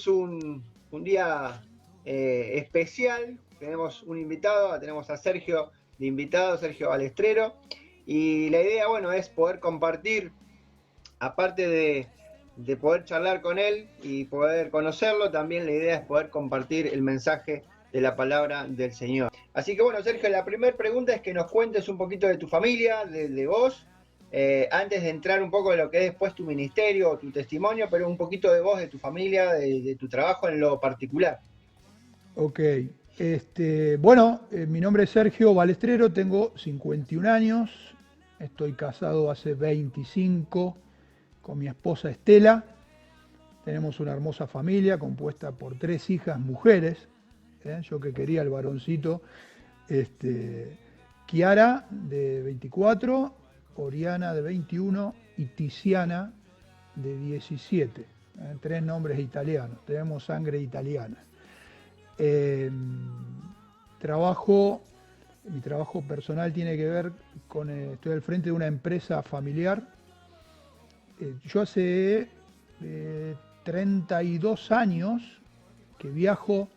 es un día especial. Tenemos un invitado, tenemos a Sergio de invitado, Sergio Balestrero. Y la idea, bueno, es poder compartir, aparte de poder charlar con él y poder conocerlo, también la idea es poder compartir el mensaje de la palabra del Señor. Así que bueno, Sergio, la primera pregunta es que nos cuentes un poquito de tu familia, de vos, antes de entrar un poco en lo que es después tu ministerio o tu testimonio, pero un poquito de vos, de tu familia, de tu trabajo en lo particular. Ok, bueno, mi nombre es Sergio Balestrero, tengo 51 años, estoy casado hace 25 con mi esposa Estela, tenemos una hermosa familia compuesta por 3 hijas mujeres, yo que quería el varoncito, este, Kiara de 24, Oriana de 21 y Tiziana de 17, 3 nombres italianos, tenemos sangre italiana. Eh, trabajo, Mi trabajo personal tiene que ver con, estoy al frente de una empresa familiar. Yo hace 32 años que viajo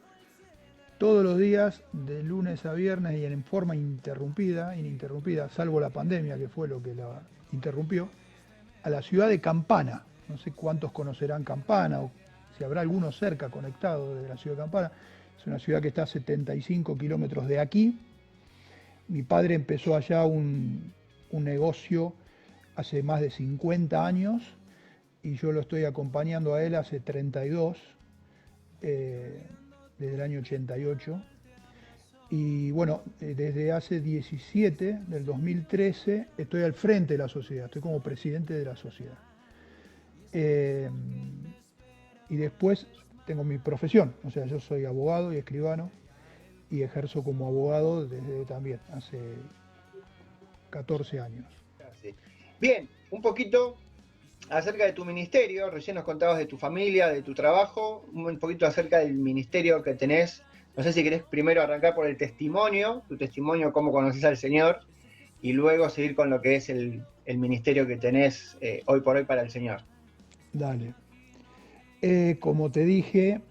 todos los días de lunes a viernes y en forma ininterrumpida, salvo la pandemia que fue lo que la interrumpió, a la ciudad de Campana. No sé cuántos conocerán Campana o si habrá alguno cerca conectado de la ciudad de Campana. Es una ciudad que está a 75 kilómetros de aquí. Mi padre empezó allá un negocio hace más de 50 años y yo lo estoy acompañando a él hace 32, desde el año 88. Y bueno, desde hace 17, del 2013, estoy al frente de la sociedad, estoy como presidente de la sociedad. Eh, y después tengo mi profesión, o sea, yo soy abogado y escribano y ejerzo como abogado desde también hace 14 años. Bien, un poquito acerca de tu ministerio, recién nos contabas de tu familia, de tu trabajo, un poquito acerca del ministerio que tenés. No sé si querés primero arrancar por el testimonio, tu testimonio, cómo conoces al Señor, y luego seguir con lo que es el ministerio que tenés hoy por hoy para el Señor. Dale. Como te dije,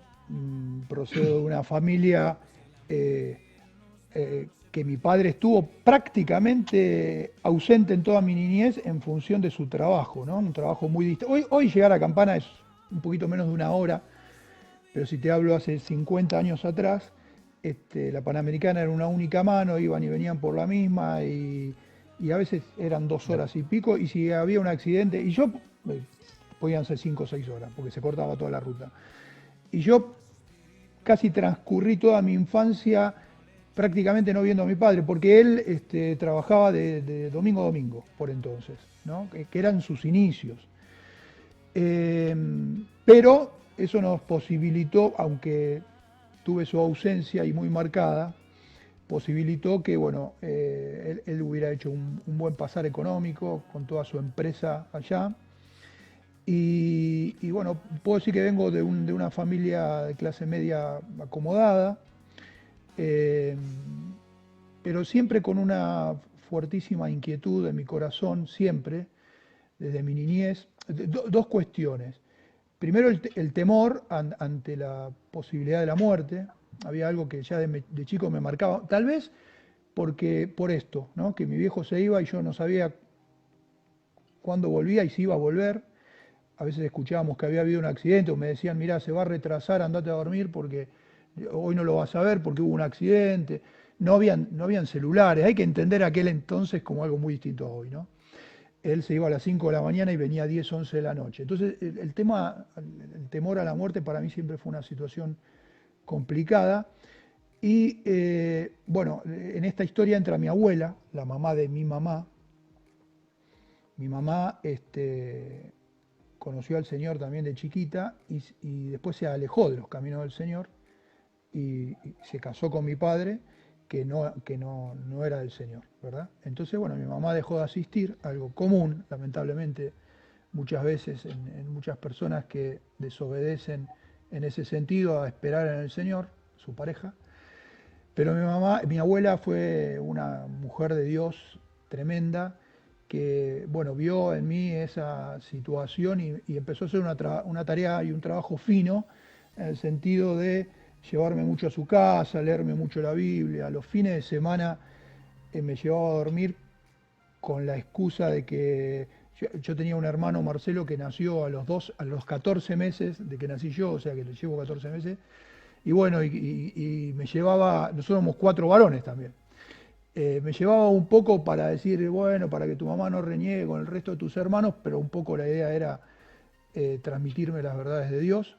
procedo de una familia eh, que mi padre estuvo prácticamente ausente en toda mi niñez en función de su trabajo, ¿no? Un trabajo muy distinto. Hoy llegar a Campana es un poquito menos de una hora, pero si te hablo hace 50 años atrás, la Panamericana era una única mano, iban y venían por la misma y a veces eran 2 horas y pico, y si había un accidente, y yo, podían ser 5 o 6 horas, porque se cortaba toda la ruta. Y yo casi transcurrí toda mi infancia prácticamente no viendo a mi padre, porque él trabajaba de domingo a domingo, por entonces, ¿no? Que eran sus inicios. Eh, pero eso nos posibilitó, aunque tuve su ausencia y muy marcada, posibilitó que bueno, él hubiera hecho un buen pasar económico con toda su empresa allá. Y bueno, puedo decir que vengo de una familia de clase media acomodada, eh, pero siempre con una fuertísima inquietud en mi corazón, siempre, desde mi niñez. Dos cuestiones. Primero, el temor ante la posibilidad de la muerte. Había algo que ya de chico me marcaba. Tal vez porque por esto, ¿no? Que mi viejo se iba y yo no sabía cuándo volvía y si iba a volver. A veces escuchábamos que había habido un accidente o me decían, mirá, se va a retrasar, andate a dormir porque hoy no lo vas a ver porque hubo un accidente. No habían celulares. Hay que entender aquel entonces como algo muy distinto a hoy, ¿no? Él se iba a las 5 de la mañana y venía a 10, 11 de la noche. Entonces, el temor a la muerte para mí siempre fue una situación complicada. Y bueno, en esta historia entra mi abuela, la mamá de mi mamá. Mi mamá conoció al Señor también de chiquita y después se alejó de los caminos del Señor y se casó con mi padre, que no era del Señor, ¿verdad? Entonces, bueno, mi mamá dejó de asistir, algo común, lamentablemente, muchas veces en muchas personas que desobedecen en ese sentido a esperar en el Señor, su pareja. Pero mi abuela fue una mujer de Dios tremenda que, bueno, vio en mí esa situación y empezó a hacer una tarea y un trabajo fino en el sentido de llevarme mucho a su casa, leerme mucho la Biblia. Los fines de semana me llevaba a dormir con la excusa de que yo tenía un hermano, Marcelo, que nació a los 14 meses de que nací yo, o sea que le llevo 14 meses, y bueno, y me llevaba, nosotros somos 4 varones también, me llevaba un poco para decir, bueno, para que tu mamá no reniegue con el resto de tus hermanos, pero un poco la idea era transmitirme las verdades de Dios.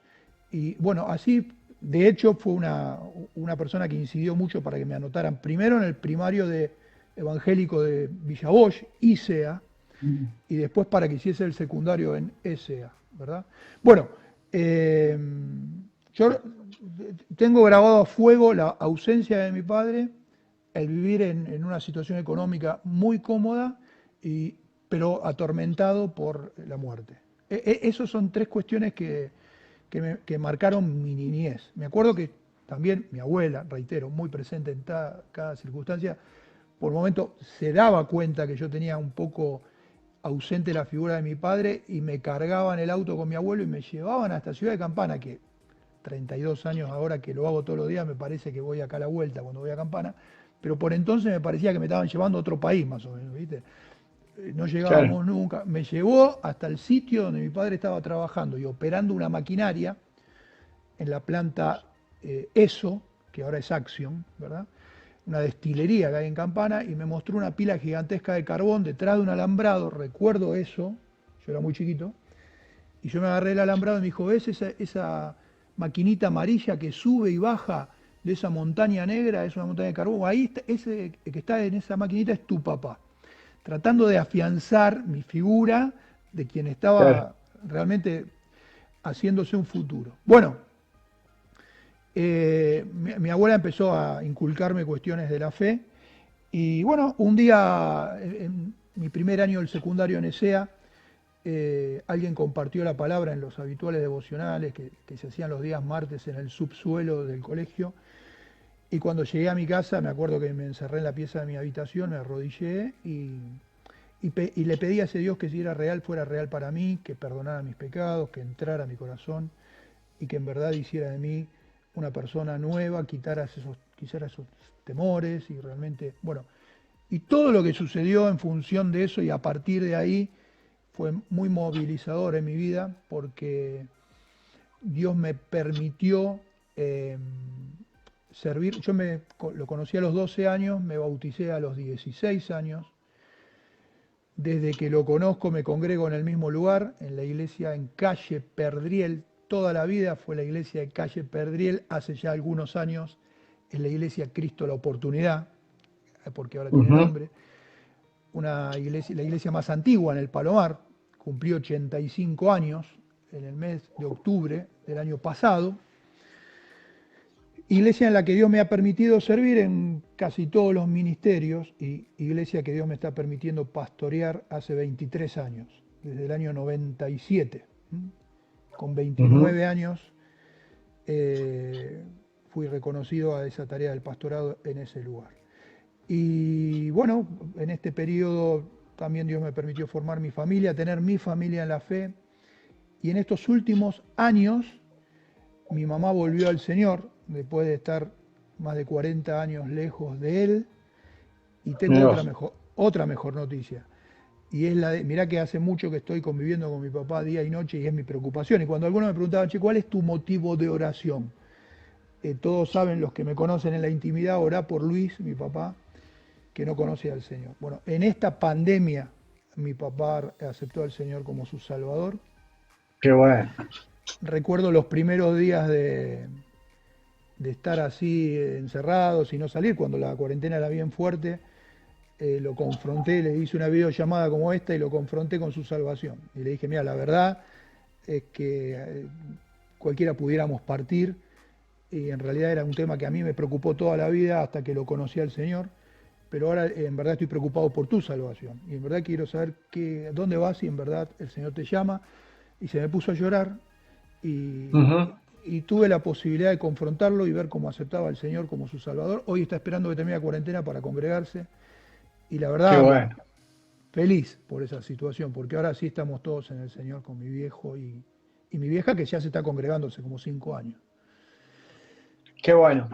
Y bueno, así, de hecho, fue una persona que incidió mucho para que me anotaran primero en el primario de evangélico de Villa Bosch, ICEA, y después para que hiciese el secundario en ESEA, ¿verdad? Bueno, eh, yo tengo grabado a fuego la ausencia de mi padre, el vivir en una situación económica muy cómoda, y, pero atormentado por la muerte. Esas son tres cuestiones que marcaron mi niñez. Me acuerdo que también mi abuela, reitero, muy presente en cada circunstancia, por el momento se daba cuenta que yo tenía un poco ausente la figura de mi padre y me cargaban el auto con mi abuelo y me llevaban hasta Ciudad de Campana, que 32 años ahora que lo hago todos los días, me parece que voy acá a la vuelta cuando voy a Campana, pero por entonces me parecía que me estaban llevando a otro país más o menos, ¿viste? No Claro. llegábamos nunca. Me llevó hasta el sitio donde mi padre estaba trabajando y operando una maquinaria en la planta ESO, que ahora es Axion, ¿verdad? Una destilería que hay en Campana, y me mostró una pila gigantesca de carbón detrás de un alambrado, recuerdo eso, yo era muy chiquito, y yo me agarré el alambrado y me dijo, ¿ves esa maquinita amarilla que sube y baja de esa montaña negra? Es una montaña de carbón. Ahí está, ese que está en esa maquinita es tu papá. Tratando de afianzar mi figura de quien Claro. estaba realmente haciéndose un futuro. Bueno, mi abuela empezó a inculcarme cuestiones de la fe, y bueno, un día, en mi primer año del secundario en ESEA, alguien compartió la palabra en los habituales devocionales que se hacían los días martes en el subsuelo del colegio, y cuando llegué a mi casa me acuerdo que me encerré en la pieza de mi habitación, me arrodillé y le pedí a ese Dios que si era real, fuera real para mí, que perdonara mis pecados, que entrara a mi corazón y que en verdad hiciera de mí una persona nueva, quitara esos temores y realmente, bueno, y todo lo que sucedió en función de eso y a partir de ahí fue muy movilizador en mi vida porque Dios me permitió eh, servir. Lo conocí a los 12 años, me bauticé a los 16 años. Desde que lo conozco me congrego en el mismo lugar, en la iglesia en calle Perdriel. Toda la vida fue la iglesia de calle Perdriel, hace ya algunos años es la iglesia Cristo la Oportunidad, porque ahora tiene Ujú. nombre. Una iglesia, la iglesia más antigua en el Palomar, cumplió 85 años en el mes de octubre del año pasado. Iglesia en la que Dios me ha permitido servir en casi todos los ministerios, y iglesia que Dios me está permitiendo pastorear hace 23 años, desde el año 97. Con Ujú. 29 años eh, fui reconocido a esa tarea del pastorado en ese lugar. Y bueno, en este periodo también Dios me permitió formar mi familia, tener mi familia en la fe. Y en estos últimos años mi mamá volvió al Señor después de estar más de 40 años lejos de Él. Y tengo Mirá vos. otra mejor noticia. Y es la de, mirá que hace mucho que estoy conviviendo con mi papá día y noche y es mi preocupación. Y cuando algunos me preguntaban, che, ¿cuál es tu motivo de oración? Todos saben, los que me conocen en la intimidad, orá por Luis, mi papá, que no conoce al Señor. Bueno, en esta pandemia mi papá aceptó al Señor como su Salvador. Qué bueno. Recuerdo los primeros días de estar así encerrados y no salir, cuando la cuarentena era bien fuerte, lo confronté, le hice una videollamada como esta y lo confronté con su salvación. Y le dije, mira, la verdad es que cualquiera pudiéramos partir, y en realidad era un tema que a mí me preocupó toda la vida hasta que lo conocí al Señor, pero ahora en verdad estoy preocupado por tu salvación. Y en verdad quiero saber dónde vas y en verdad el Señor te llama. Y se me puso a llorar y, Ujú. y tuve la posibilidad de confrontarlo y ver cómo aceptaba al Señor como su Salvador. Hoy está esperando que termine la cuarentena para congregarse. Y la Qué verdad, bueno. feliz por esa situación, porque ahora sí estamos todos en el Señor con mi viejo y mi vieja, que ya se está congregando hace como 5 años. Qué bueno.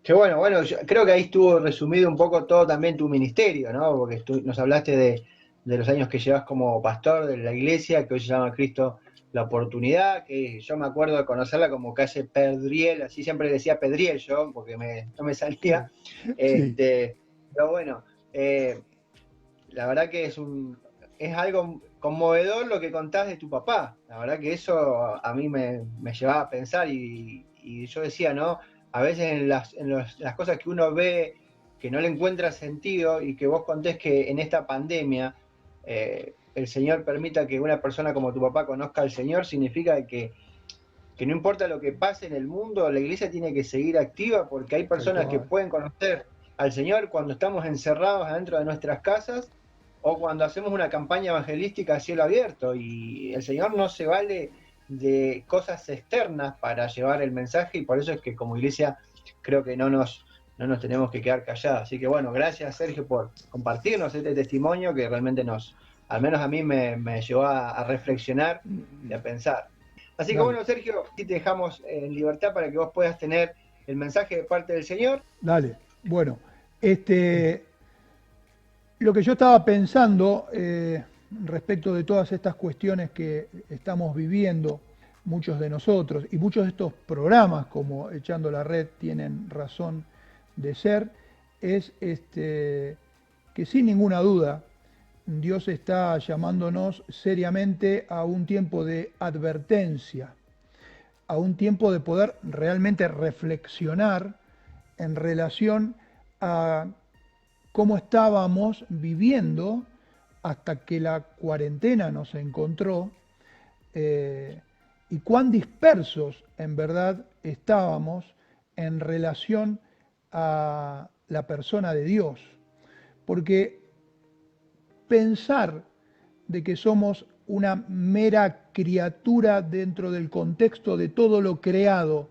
Qué bueno, bueno, yo creo que ahí estuvo resumido un poco todo también tu ministerio, ¿no? Porque nos hablaste de los años que llevas como pastor de la iglesia, que hoy se llama Cristo la Oportunidad, que yo me acuerdo de conocerla como calle Pedriel, así siempre decía Pedriel yo, porque no me Sí, salía. sí, Pero bueno, la verdad que es algo conmovedor lo que contás de tu papá. La verdad que eso a mí me llevaba a pensar y yo decía, ¿no? A veces las cosas que uno ve que no le encuentra sentido y que vos contés que en esta pandemia el Señor permita que una persona como tu papá conozca al Señor, significa que no importa lo que pase en el mundo, la iglesia tiene que seguir activa porque hay tal personas que cual. pueden conocer al Señor cuando estamos encerrados adentro de nuestras casas o cuando hacemos una campaña evangelística a cielo abierto. Y el Señor no se vale de cosas externas para llevar el mensaje y por eso es que como iglesia creo que no nos tenemos que quedar callados. Así que bueno, gracias Sergio por compartirnos este testimonio que realmente al menos a mí me llevó a reflexionar y a pensar. Así que Dale, bueno, Sergio, aquí te dejamos en libertad para que vos puedas tener el mensaje de parte del Señor. dale. Bueno, este, lo que yo estaba pensando respecto de todas estas cuestiones que estamos viviendo, muchos de nosotros, y muchos de estos programas como Echando la Red tienen razón de ser, es que sin ninguna duda Dios está llamándonos seriamente a un tiempo de advertencia, a un tiempo de poder realmente reflexionar en relación a cómo estábamos viviendo hasta que la cuarentena nos encontró eh, y cuán dispersos en verdad estábamos en relación a la persona de Dios. Porque pensar de que somos una mera criatura dentro del contexto de todo lo creado,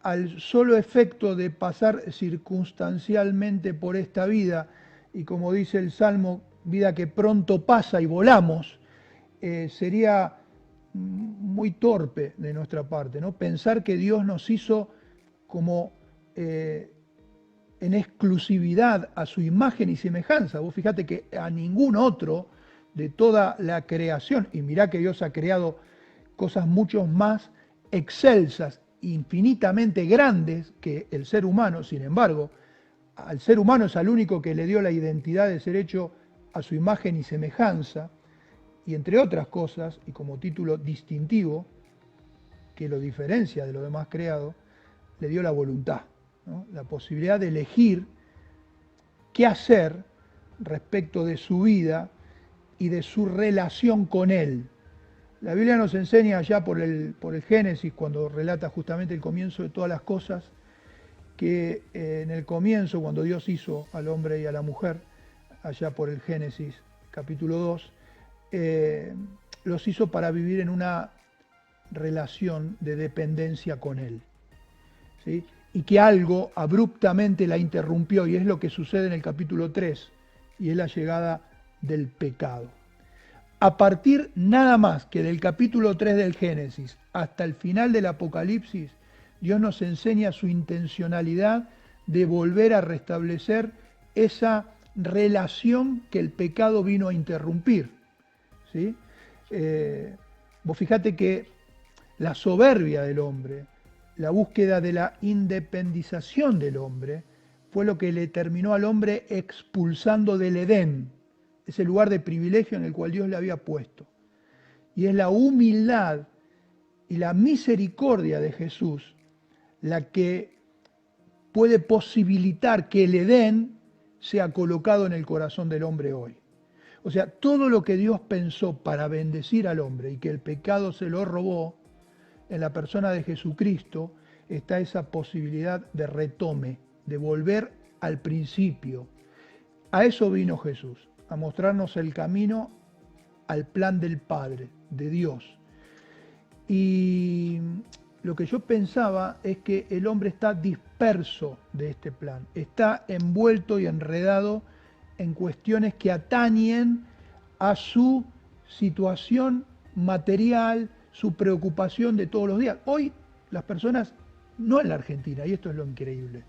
al solo efecto de pasar circunstancialmente por esta vida, y como dice el Salmo, vida que pronto pasa y volamos, sería muy torpe de nuestra parte, ¿no? Pensar que Dios nos hizo como en exclusividad a su imagen y semejanza. Vos fíjate que a ningún otro de toda la creación, y mirá que Dios ha creado cosas mucho más excelsas, infinitamente grandes que el ser humano, sin embargo, al ser humano es al único que le dio la identidad de ser hecho a su imagen y semejanza, y entre otras cosas, y como título distintivo, que lo diferencia de lo demás creado, le dio la voluntad, ¿no? La posibilidad de elegir qué hacer respecto de su vida y de su relación con Él. La Biblia nos enseña allá por el Génesis, cuando relata justamente el comienzo de todas las cosas, que en el comienzo, cuando Dios hizo al hombre y a la mujer, allá por el Génesis capítulo 2, los hizo para vivir en una relación de dependencia con Él. ¿Sí? Y que algo abruptamente la interrumpió, y es lo que sucede en el capítulo 3, y es la llegada del pecado. A partir nada más que del capítulo 3 del Génesis hasta el final del Apocalipsis, Dios nos enseña su intencionalidad de volver a restablecer esa relación que el pecado vino a interrumpir. ¿Sí? Vos fijate que la soberbia del hombre, la búsqueda de la independización del hombre, fue lo que le terminó al hombre expulsando del Edén, ese lugar de privilegio en el cual Dios le había puesto. Y es la humildad y la misericordia de Jesús la que puede posibilitar que el Edén sea colocado en el corazón del hombre hoy. O sea, todo lo que Dios pensó para bendecir al hombre y que el pecado se lo robó, en la persona de Jesucristo está esa posibilidad de retome, de volver al principio. A eso vino Jesús, a mostrarnos el camino al plan del Padre, de Dios. Y lo que yo pensaba es que el hombre está disperso de este plan, está envuelto y enredado en cuestiones que atañen a su situación material, su preocupación de todos los días. Hoy las personas no en la Argentina, y esto es lo increíble,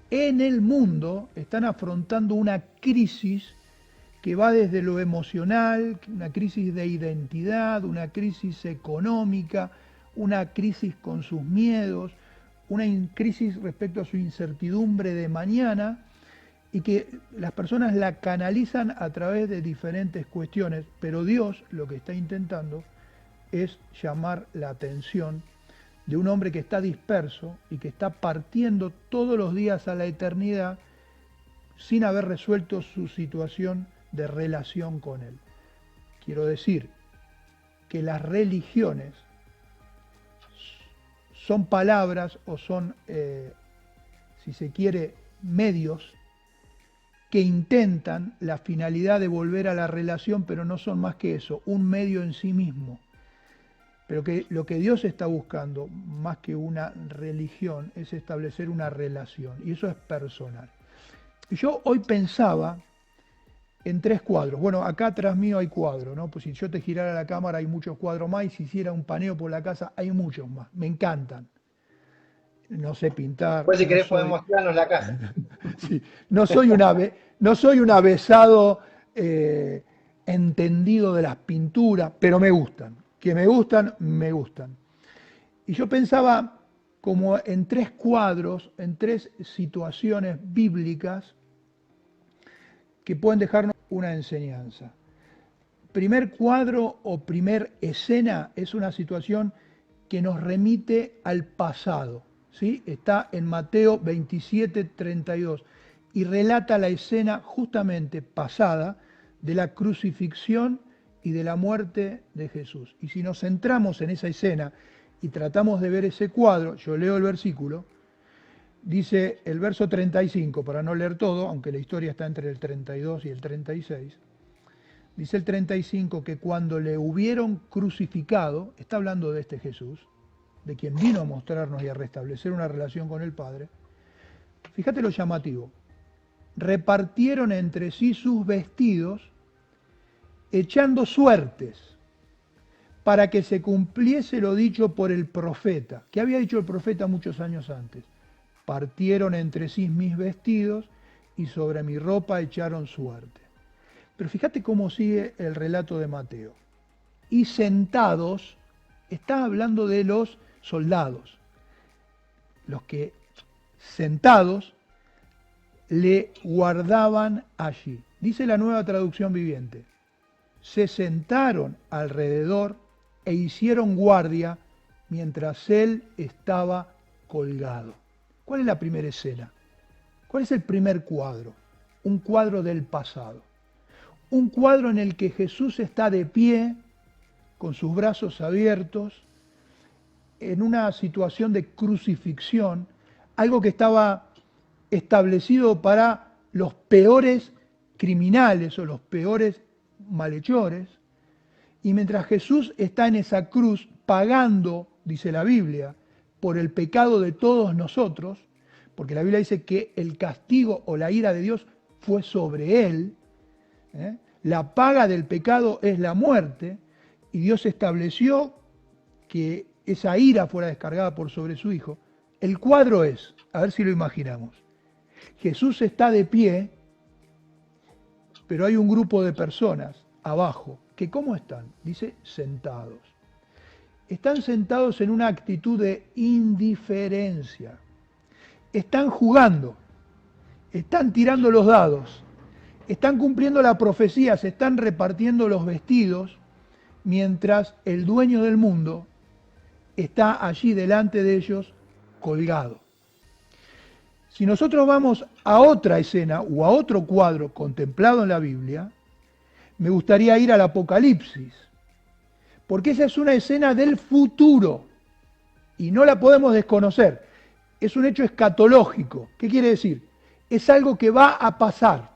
en el mundo están afrontando una crisis que va desde lo emocional, una crisis de identidad, una crisis económica, una crisis con sus miedos, una crisis respecto a su incertidumbre de mañana, y que las personas la canalizan a través de diferentes cuestiones, pero Dios lo que está intentando es llamar la atención de un hombre que está disperso y que está partiendo todos los días a la eternidad sin haber resuelto su situación de relación con Él. Quiero decir que las religiones son palabras o son, si se quiere, medios que intentan la finalidad de volver a la relación, pero no son más que eso, un medio en sí mismo. Pero que lo que Dios está buscando, más que una religión, es establecer una relación, y eso es personal. Y yo hoy pensaba en 3 cuadros. Bueno, acá atrás mío hay cuadros, ¿no? Pues si yo te girara la cámara hay muchos cuadros más, y si hiciera un paneo por la casa hay muchos más. Me encantan. No sé pintar, Pues si no querés podés soy, mostrarnos la casa. sí, no soy un avesado entendido de las pinturas, pero me gustan. Que me gustan, me gustan. Y yo pensaba como en 3 cuadros, en 3 situaciones bíblicas que pueden dejarnos una enseñanza. Primer cuadro o primer escena es una situación que nos remite al pasado, ¿sí? Está en Mateo 27:32 y relata la escena justamente pasada de la crucifixión y de la muerte de Jesús. Y si nos centramos en esa escena y tratamos de ver ese cuadro, yo leo el versículo, dice el verso 35, para no leer todo, aunque la historia está entre el 32 y el 36, dice el 35 que cuando le hubieron crucificado, está hablando de este Jesús, de quien vino a mostrarnos y a restablecer una relación con el Padre, fíjate lo llamativo, repartieron entre sí sus vestidos echando suertes para que se cumpliese lo dicho por el profeta. ¿Qué había dicho el profeta muchos años antes? Partieron entre sí mis vestidos y sobre mi ropa echaron suerte. Pero fíjate cómo sigue el relato de Mateo. Y sentados, está hablando de los soldados, los que sentados le guardaban allí. Dice la Nueva Traducción Viviente, se sentaron alrededor e hicieron guardia mientras él estaba colgado. ¿Cuál es la primera escena? ¿Cuál es el primer cuadro? Un cuadro del pasado. Un cuadro en el que Jesús está de pie, con sus brazos abiertos, en una situación de crucifixión, algo que estaba establecido para los peores criminales o los peores malhechores, y mientras Jesús está en esa cruz pagando, dice la Biblia, por el pecado de todos nosotros, porque la Biblia dice que el castigo o la ira de Dios fue sobre él, la paga del pecado es la muerte, y Dios estableció que esa ira fuera descargada por sobre su Hijo. El cuadro es, a ver si lo imaginamos, Jesús está de pie, pero hay un grupo de personas abajo, que ¿cómo están? Dice sentados. Están sentados en una actitud de indiferencia. Están jugando, están tirando los dados, están cumpliendo la profecía, se están repartiendo los vestidos, mientras el dueño del mundo está allí delante de ellos colgado. Si nosotros vamos a otra escena o a otro cuadro contemplado en la Biblia, me gustaría ir al Apocalipsis, porque esa es una escena del futuro y no la podemos desconocer. Es un hecho escatológico. ¿Qué quiere decir? Es algo que va a pasar.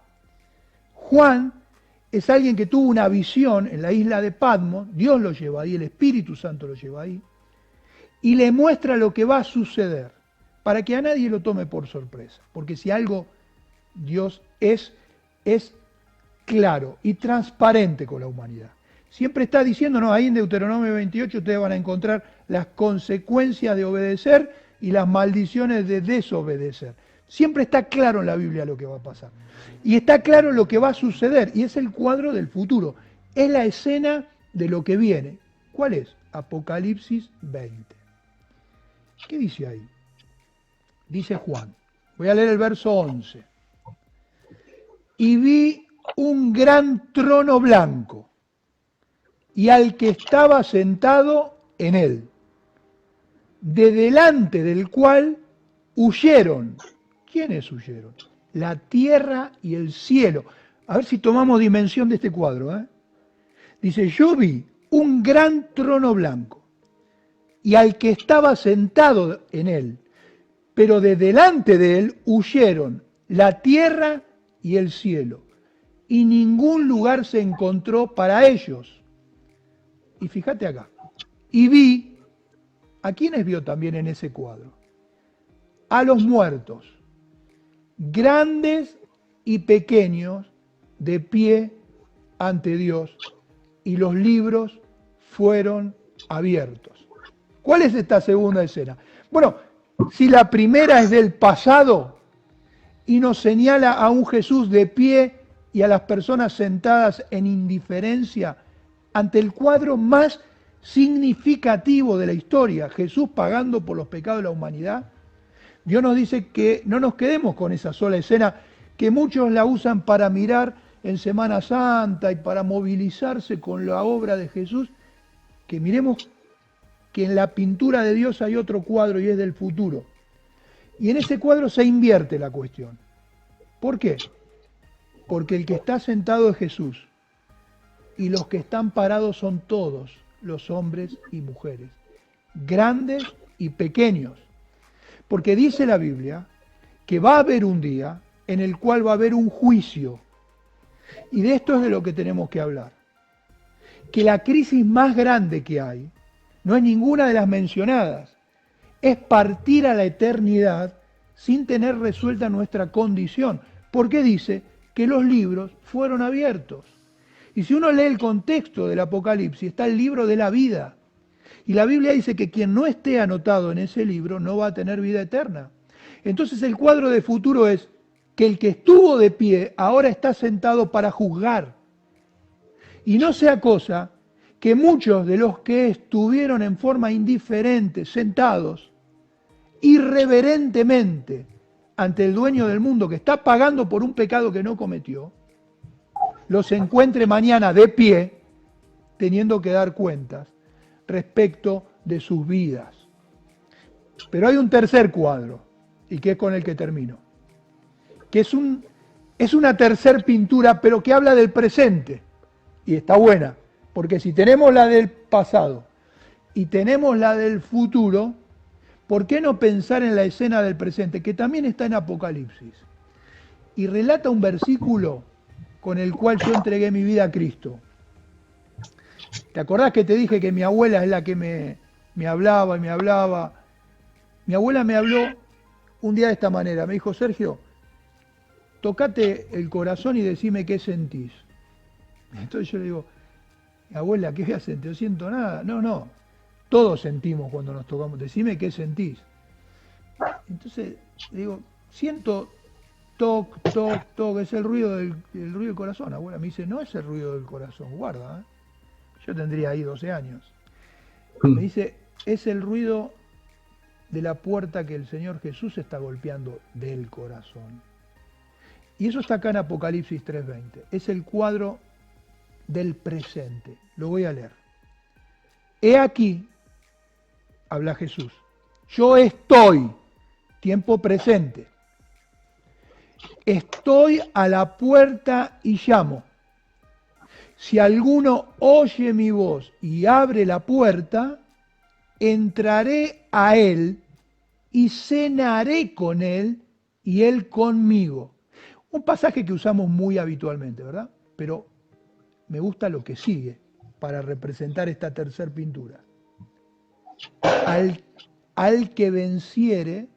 Juan es alguien que tuvo una visión en la isla de Patmos, Dios lo lleva ahí, el Espíritu Santo lo lleva ahí, y le muestra lo que va a suceder, para que a nadie lo tome por sorpresa. Porque si algo Dios es claro y transparente con la humanidad. Siempre está diciendo, no, ahí en Deuteronomio 28 ustedes van a encontrar las consecuencias de obedecer y las maldiciones de desobedecer. Siempre está claro en la Biblia lo que va a pasar. Y está claro lo que va a suceder. Y es el cuadro del futuro. Es la escena de lo que viene. ¿Cuál es? Apocalipsis 20. ¿Qué dice ahí? Dice Juan. Voy a leer el verso 11. Y vi un gran trono blanco y al que estaba sentado en él, de delante del cual huyeron. ¿Quiénes huyeron? La tierra y el cielo. A ver si tomamos dimensión de este cuadro. Dice, yo vi un gran trono blanco y al que estaba sentado en él, pero de delante de él huyeron la tierra y el cielo, y ningún lugar se encontró para ellos. Y fíjate acá, y vi, ¿a quiénes vio también en ese cuadro? A los muertos, grandes y pequeños, de pie ante Dios, y los libros fueron abiertos. ¿Cuál es esta segunda escena? Bueno, si la primera es del pasado y nos señala a un Jesús de pie y a las personas sentadas en indiferencia ante el cuadro más significativo de la historia, Jesús pagando por los pecados de la humanidad, Dios nos dice que no nos quedemos con esa sola escena, que muchos la usan para mirar en Semana Santa y para movilizarse con la obra de Jesús, que miremos que en la pintura de Dios hay otro cuadro y es del futuro. Y en ese cuadro se invierte la cuestión. ¿Por qué? Porque el que está sentado es Jesús y los que están parados son todos los hombres y mujeres, grandes y pequeños. Porque dice la Biblia que va a haber un día en el cual va a haber un juicio. Y de esto es de lo que tenemos que hablar. Que la crisis más grande que hay no es ninguna de las mencionadas. Es partir a la eternidad sin tener resuelta nuestra condición. Porque dice que los libros fueron abiertos. Y si uno lee el contexto del Apocalipsis, está el libro de la vida. Y la Biblia dice que quien no esté anotado en ese libro no va a tener vida eterna. Entonces el cuadro de futuro es que el que estuvo de pie ahora está sentado para juzgar. Y no sea cosa que muchos de los que estuvieron en forma indiferente, sentados, irreverentemente, ante el dueño del mundo que está pagando por un pecado que no cometió, los encuentre mañana de pie, teniendo que dar cuentas respecto de sus vidas. Pero hay un tercer cuadro, y que es con el que termino, que es una tercer pintura, pero que habla del presente, y está buena, porque si tenemos la del pasado y tenemos la del futuro, ¿por qué no pensar en la escena del presente, que también está en Apocalipsis? Y relata un versículo con el cual yo entregué mi vida a Cristo. ¿Te acordás que te dije que mi abuela es la que me hablaba y me hablaba? Mi abuela me habló un día de esta manera, me dijo, Sergio, tocate el corazón y decime qué sentís. Entonces yo le digo, abuela, ¿qué voy a sentir? No siento nada. No, todos sentimos cuando nos tocamos, decime qué sentís. Entonces le digo, siento toc, toc, toc, es el ruido del corazón. Abuela me dice, no es el ruido del corazón, guarda, Yo tendría ahí 12 años. Me dice, es el ruido de la puerta que el Señor Jesús está golpeando del corazón. Y eso está acá en Apocalipsis 3:20. Es el cuadro del presente. Lo voy a leer. He aquí, habla Jesús, yo estoy, tiempo presente. Estoy a la puerta y llamo. Si alguno oye mi voz y abre la puerta, entraré a él y cenaré con él y él conmigo. Un pasaje que usamos muy habitualmente, ¿verdad? Pero me gusta lo que sigue para representar esta tercer pintura. Al que venciere,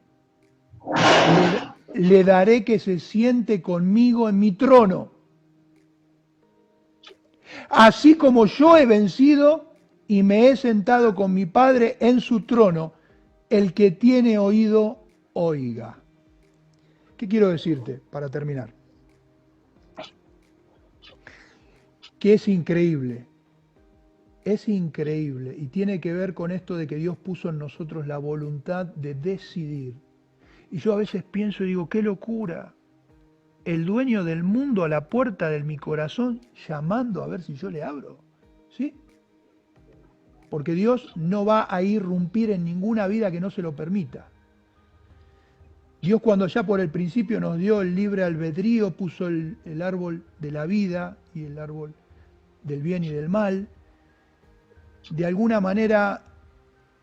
le daré que se siente conmigo en mi trono. Así como yo he vencido y me he sentado con mi Padre en su trono, El que tiene oído, oiga. ¿Qué quiero decirte para terminar? Que es increíble y tiene que ver con esto de que Dios puso en nosotros la voluntad de decidir. Y yo a veces pienso y digo, qué locura, el dueño del mundo a la puerta de mi corazón llamando a ver si yo le abro, ¿sí? Porque Dios no va a irrumpir en ninguna vida que no se lo permita. Dios, cuando ya por el principio nos dio el libre albedrío, puso el árbol de la vida y el árbol del bien y del mal, de alguna manera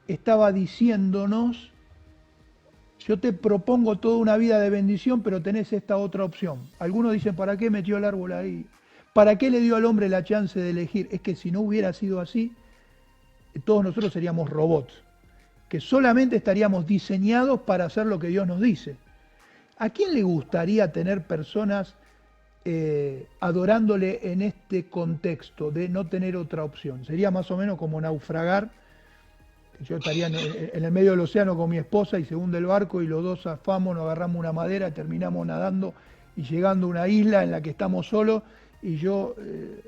estaba diciéndonos: yo te propongo toda una vida de bendición, pero tenés esta otra opción. Algunos dicen, ¿para qué metió el árbol ahí? ¿Para qué le dio al hombre la chance de elegir? Es que si no hubiera sido así, todos nosotros seríamos robots, que solamente estaríamos diseñados para hacer lo que Dios nos dice. ¿A quién le gustaría tener personas adorándole en este contexto de no tener otra opción? Sería más o menos como naufragar. Yo estaría en el medio del océano con mi esposa y se hunde el barco y los dos zafamos, nos agarramos una madera, terminamos nadando y llegando a una isla en la que estamos solos, y yo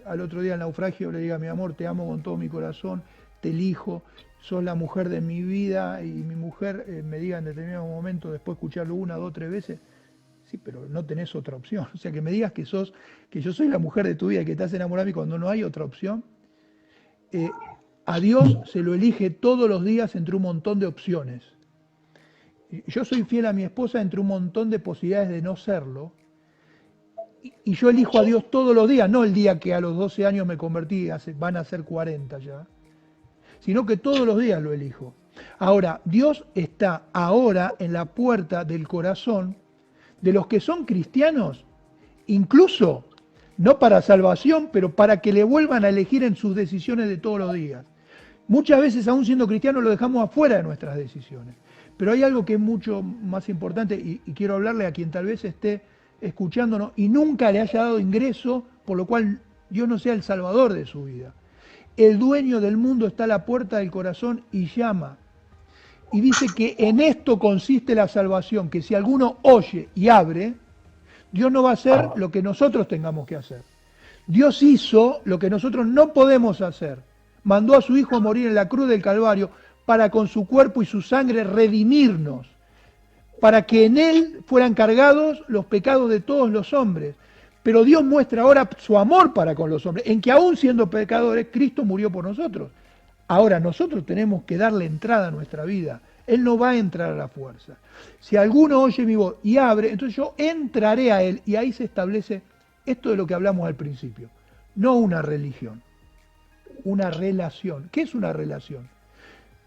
al otro día del naufragio le diga: mi amor, te amo con todo mi corazón, te elijo, sos la mujer de mi vida, y mi mujer me diga en determinado momento, después de escucharlo una, dos, tres veces: sí, pero no tenés otra opción. O sea, que me digas que yo soy la mujer de tu vida y que estás enamorada de mí cuando no hay otra opción. A Dios se lo elige todos los días entre un montón de opciones. Yo soy fiel a mi esposa entre un montón de posibilidades de no serlo. Y yo elijo a Dios todos los días, no el día que a los 12 años me convertí, van a ser 40 ya, sino que todos los días lo elijo. Ahora, Dios está ahora en la puerta del corazón de los que son cristianos, incluso no para salvación, pero para que le vuelvan a elegir en sus decisiones de todos los días. Muchas veces, aún siendo cristianos, lo dejamos afuera de nuestras decisiones. Pero hay algo que es mucho más importante, y quiero hablarle a quien tal vez esté escuchándonos y nunca le haya dado ingreso, por lo cual Dios no sea el salvador de su vida. El dueño del mundo está a la puerta del corazón y llama. Y dice que en esto consiste la salvación, que si alguno oye y abre, Dios no va a hacer lo que nosotros tengamos que hacer. Dios hizo lo que nosotros no podemos hacer. Mandó a su Hijo a morir en la cruz del Calvario para con su cuerpo y su sangre redimirnos, para que en Él fueran cargados los pecados de todos los hombres. Pero Dios muestra ahora su amor para con los hombres, en que aún siendo pecadores, Cristo murió por nosotros. Ahora nosotros tenemos que darle entrada a nuestra vida. Él no va a entrar a la fuerza. Si alguno oye mi voz y abre, entonces yo entraré a Él, y ahí se establece esto de lo que hablamos al principio. No una religión, una relación. ¿Qué es una relación?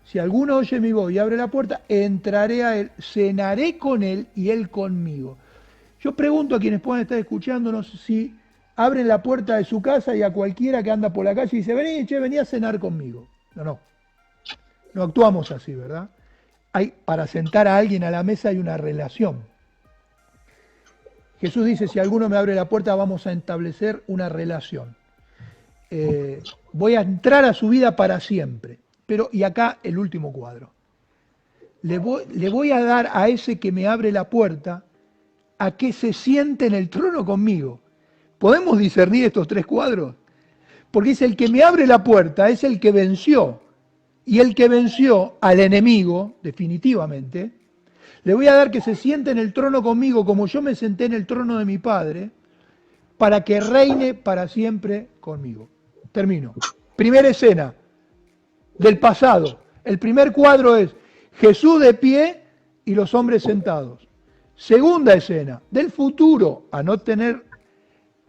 Si alguno oye mi voz y abre la puerta, entraré a Él, cenaré con Él y Él conmigo. Yo pregunto a quienes puedan estar escuchándonos si abren la puerta de su casa y a cualquiera que anda por la calle dice: vení a cenar conmigo. No actuamos así, ¿verdad? Para sentar a alguien a la mesa hay una relación. Jesús dice: si alguno me abre la puerta, vamos a establecer una relación. Voy a entrar a su vida para siempre. Pero, y acá el último cuadro. Le voy a dar a ese que me abre la puerta a que se siente en el trono conmigo. ¿Podemos discernir estos tres cuadros? Porque es el que me abre la puerta, es el que venció. Y el que venció al enemigo, definitivamente, le voy a dar que se siente en el trono conmigo como yo me senté en el trono de mi Padre, para que reine para siempre conmigo. Termino. Primera escena del pasado. El primer cuadro es Jesús de pie y los hombres sentados. Segunda escena del futuro, a no tener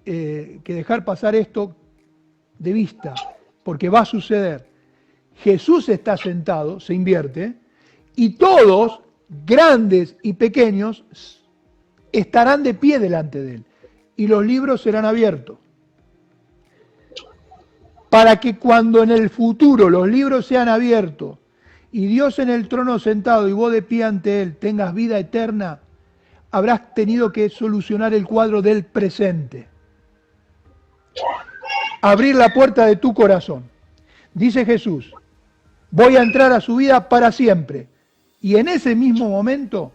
que dejar pasar esto de vista, porque va a suceder. Jesús está sentado, se invierte, y todos, grandes y pequeños, estarán de pie delante de Él, y los libros serán abiertos. Para que cuando en el futuro los libros sean abiertos, y Dios en el trono sentado y vos de pie ante Él tengas vida eterna, habrás tenido que solucionar el cuadro del presente. Abrir la puerta de tu corazón. Dice Jesús: voy a entrar a su vida para siempre. y en ese mismo momento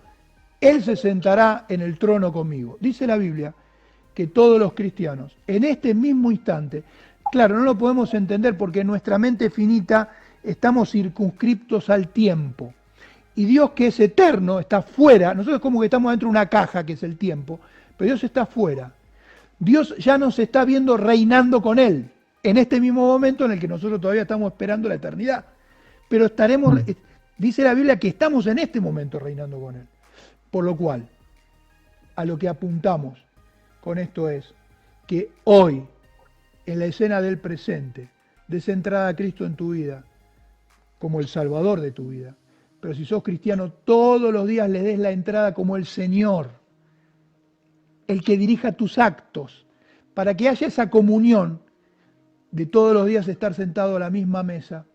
Él se sentará en el trono conmigo. Dice la Biblia que todos los cristianos, en este mismo instante, claro, no lo podemos entender porque en nuestra mente finita estamos circunscriptos al tiempo. Y Dios, que es eterno, está fuera. Nosotros como que estamos dentro de una caja que es el tiempo, pero Dios está fuera. Dios ya nos está viendo reinando con Él, en este mismo momento en el que nosotros todavía estamos esperando la eternidad. Pero estaremos, dice la Biblia que estamos en este momento reinando con Él. Por lo cual, a lo que apuntamos con esto es que hoy, en la escena del presente, des entrada a Cristo en tu vida como el Salvador de tu vida. Pero si sos cristiano, todos los días le des la entrada como el Señor, el que dirija tus actos, para que haya esa comunión de todos los días estar sentado a la misma mesa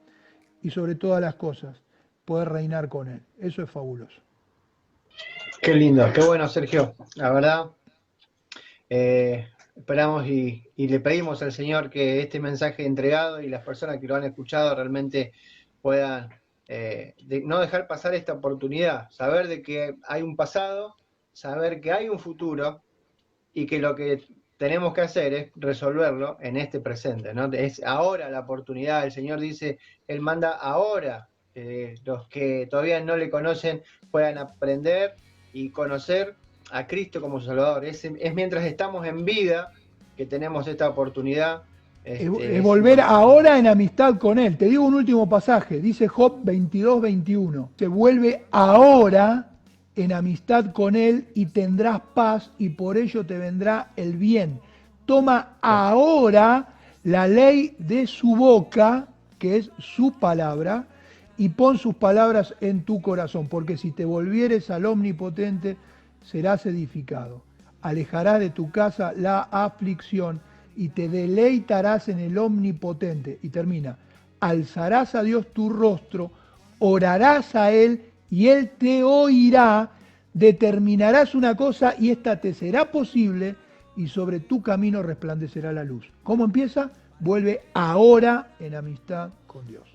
y sobre todas las cosas poder reinar con Él. Eso es fabuloso. Qué lindo, qué bueno, Sergio. La verdad, esperamos y le pedimos al Señor que este mensaje entregado y las personas que lo han escuchado realmente puedan no dejar pasar esta oportunidad, saber de que hay un pasado, saber que hay un futuro y que lo que tenemos que hacer es resolverlo en este presente, ¿no? Es ahora la oportunidad. El Señor dice, Él manda ahora que los que todavía no le conocen puedan aprender y conocer a Cristo como su Salvador. Es mientras estamos en vida que tenemos esta oportunidad. Es volver ahora en amistad con Él. Te digo un último pasaje, dice Job 22:21. Se vuelve ahora en amistad con Él y tendrás paz y por ello te vendrá el bien. Toma ahora la ley de su boca, que es su palabra, y pon sus palabras en tu corazón, porque si te volvieres al Omnipotente, serás edificado. Alejarás de tu casa la aflicción y te deleitarás en el Omnipotente. Y termina, alzarás a Dios tu rostro, orarás a Él y Él te oirá, determinarás una cosa y esta te será posible y sobre tu camino resplandecerá la luz. ¿Cómo empieza? Vuelve ahora en amistad con Dios.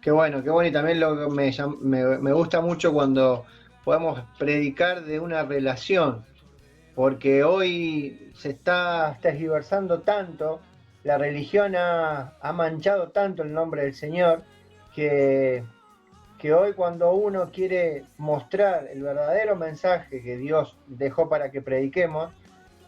Qué bueno y también lo que me gusta mucho cuando podemos predicar de una relación, porque hoy se está tergiversando tanto, la religión ha manchado tanto el nombre del Señor, que hoy cuando uno quiere mostrar el verdadero mensaje que Dios dejó para que prediquemos,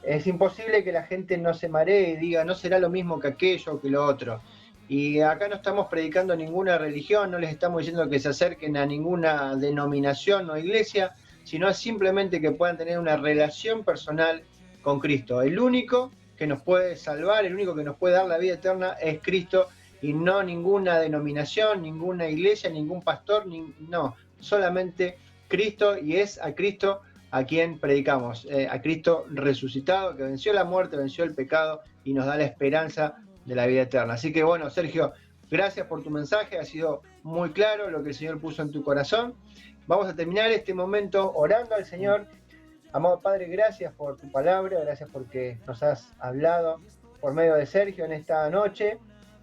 es imposible que la gente no se maree y diga, no será lo mismo que aquello o que lo otro. Y acá no estamos predicando ninguna religión, no les estamos diciendo que se acerquen a ninguna denominación o iglesia, sino simplemente que puedan tener una relación personal con Cristo. El único que nos puede salvar, el único que nos puede dar la vida eterna es Cristo, y no ninguna denominación, ninguna iglesia, ningún pastor, no, solamente Cristo, y es a Cristo a quien predicamos, a Cristo resucitado, que venció la muerte, venció el pecado y nos da la esperanza de la vida eterna. Así que bueno, Sergio, gracias por tu mensaje, ha sido muy claro lo que el Señor puso en tu corazón. Vamos a terminar este momento orando al Señor. Amado Padre, gracias por tu palabra, gracias porque nos has hablado por medio de Sergio en esta noche,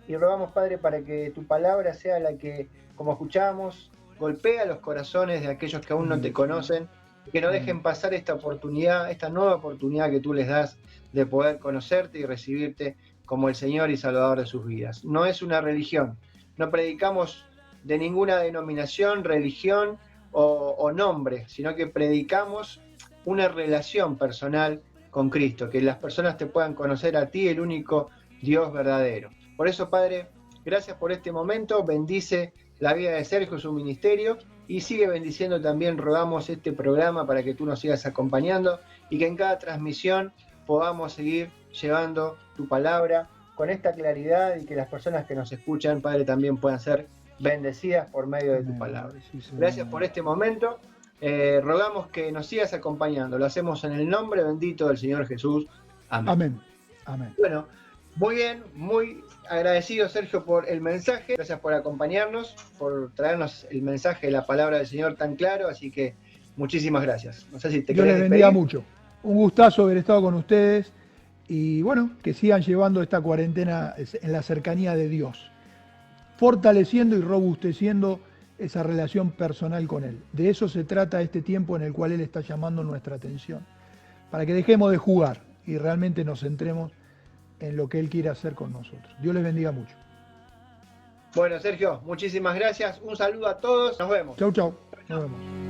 y rogamos, Padre, para que tu palabra sea la que, como escuchamos, golpea los corazones de aquellos que aún no te conocen, y que no dejen pasar esta oportunidad, esta nueva oportunidad que tú les das de poder conocerte y recibirte como el Señor y Salvador de sus vidas. No es una religión, no predicamos de ninguna denominación, religión o nombre, sino que predicamos una relación personal con Cristo, que las personas te puedan conocer a ti, el único Dios verdadero. Por eso, Padre, gracias por este momento, bendice la vida de Sergio, su ministerio, y sigue bendiciendo también, rogamos, este programa para que tú nos sigas acompañando y que en cada transmisión podamos seguir llevando tu palabra con esta claridad y que las personas que nos escuchan, Padre, también puedan ser bendecidas por medio de tu palabra. Gracias por este momento. Rogamos que nos sigas acompañando. Lo hacemos en el nombre bendito del Señor Jesús. Amén. Amén. Amén. Bueno, muy bien, muy agradecido, Sergio, por el mensaje. Gracias por acompañarnos, por traernos el mensaje de la palabra del Señor tan claro. Así que muchísimas gracias. No sé si te Dios les querés bendiga despedir. mucho. Un gustazo haber estado con ustedes y bueno, que sigan llevando esta cuarentena en la cercanía de Dios, fortaleciendo y robusteciendo esa relación personal con Él. De eso se trata este tiempo en el cual Él está llamando nuestra atención, para que dejemos de jugar y realmente nos centremos en lo que Él quiere hacer con nosotros. Dios les bendiga mucho. Bueno, Sergio, muchísimas gracias. Un saludo a todos. Nos vemos. Chau, chau. Nos vemos.